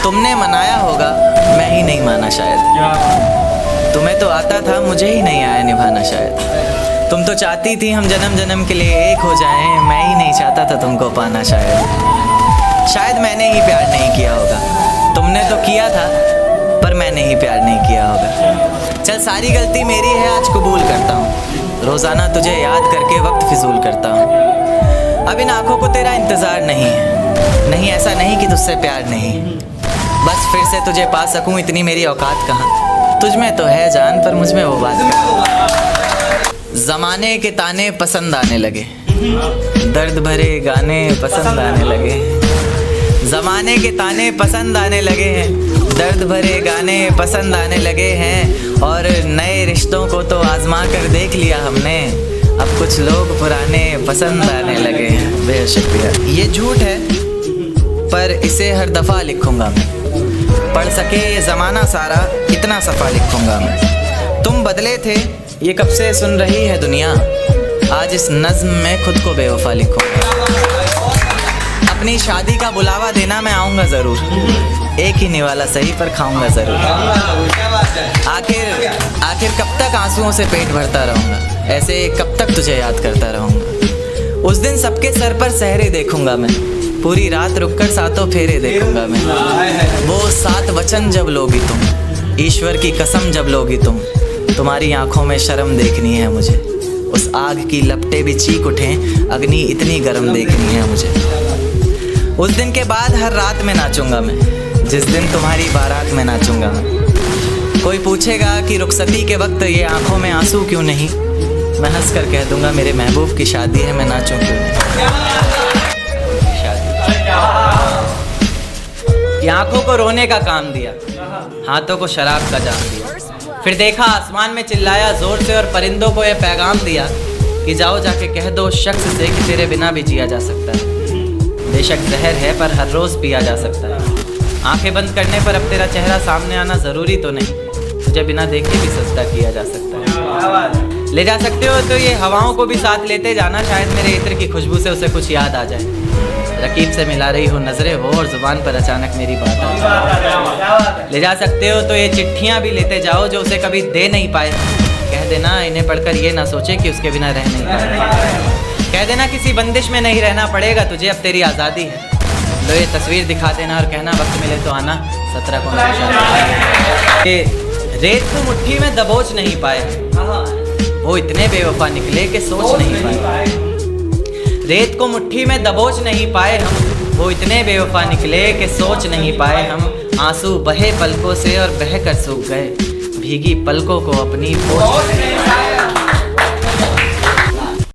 तुमने मनाया होगा, मैं ही नहीं माना शायद। तुम्हें तो आता था, मुझे ही नहीं आया निभाना शायद। तुम तो चाहती थी हम जन्म जन्म के लिए एक हो जाएं, मैं ही नहीं चाहता था तुमको पाना शायद मैंने ही प्यार नहीं किया होगा। तुमने तो किया था पर मैंने ही प्यार नहीं किया होगा। चल सारी गलती मेरी है, आज कबूल करता हूँ। रोज़ाना तुझे याद करके वक्त फिजूल करता हूँ। अब इन आँखों को तेरा इंतज़ार नहीं है, नहीं ऐसा नहीं कि तुझसे प्यार नहीं। बस फिर से तुझे पा सकूँ इतनी मेरी औकात कहाँ। तुझ में तो है जान पर मुझ में वो बात कहाँ। ज़माने के ताने पसंद आने लगे, दर्द भरे गाने पसंद आने लगे। ज़माने के ताने पसंद आने लगे हैं, दर्द भरे गाने पसंद आने लगे हैं। और नए रिश्तों को तो आजमा कर देख लिया हमने, अब कुछ लोग पुराने पसंद आने लगे हैं। बेहद शुक्रिया। ये झूठ है पर इसे हर दफ़ा लिखूँगा मैं, पढ़ सके ये ज़माना सारा इतना सफ़ा लिखूँगा मैं। तुम बदले थे ये कब से सुन रही है दुनिया, आज इस नज़्म में खुद को बेवफा लिखूँगा। अपनी शादी का बुलावा देना मैं आऊँगा ज़रूर, एक ही निवाला सही पर खाऊँगा ज़रूर। आखिर कब तक आंसुओं से पेट भरता रहूँगा, ऐसे कब तक तुझे याद करता रहूँगा। उस दिन सबके सर पर सहरे देखूँगा मैं, पूरी रात रुककर सातों फेरे देखूँगा मैं। वो 7 वचन जब लोगी तुम, ईश्वर की कसम जब लोगी तुम, तुम्हारी आँखों में शर्म देखनी है मुझे। उस आग की लपटें भी चीख उठें, अग्नि इतनी गर्म देखनी है मुझे। उस दिन के बाद हर रात में नाचूंगा मैं, जिस दिन तुम्हारी बारात में नाचूंगा मैं। कोई पूछेगा कि रुखसती के वक्त ये आंखों में आंसू क्यों नहीं, मैं हंस कर कह दूंगा मेरे महबूब की शादी है, मैं नाचूं क्यों नहीं। ये आंखों को रोने का काम दिया, हाथों को शराब का जाम दिया। फिर देखा आसमान में चिल्लाया जोर से और परिंदों को ये पैगाम दिया कि जाओ जाके कह दो उस शख्स से कि तेरे बिना भी जिया जा सकता है। बेशक जहर है पर हर रोज़ पिया जा सकता है। आंखें बंद करने पर अब तेरा चेहरा सामने आना ज़रूरी तो नहीं, तुझे बिना देखे भी सजदा किया जा सकता है। ले जा सकते हो तो ये हवाओं को भी साथ लेते जाना, शायद मेरे इत्र की खुशबू से उसे कुछ याद आ जाए। रकीब से मिला रही हो नज़रें वो और ज़ुबान पर अचानक मेरी बात आ जाए। ले जा सकते हो तो ये चिट्ठियाँ भी लेते जाओ जो उसे कभी दे नहीं पाए। कह देना इन्हें पढ़कर ये ना सोचे कि उसके बिना रह नहीं पाए। कह देना किसी बंदिश में नहीं रहना पड़ेगा तुझे, अब तेरी आज़ादी है। लो ये तस्वीर दिखा देना और कहना वक्त मिले तो आना 17 को। रेत को मुट्ठी में दबोच नहीं पाए, वो इतने बेवफा निकले कि सोच नहीं पाए। रेत को मुट्ठी में दबोच नहीं पाए हम, वो इतने बेवफा निकले कि सोच नहीं पाए हम। आंसू बहे पलकों से और बह कर सूख गए, भीगी पलकों को अपनी पोंछ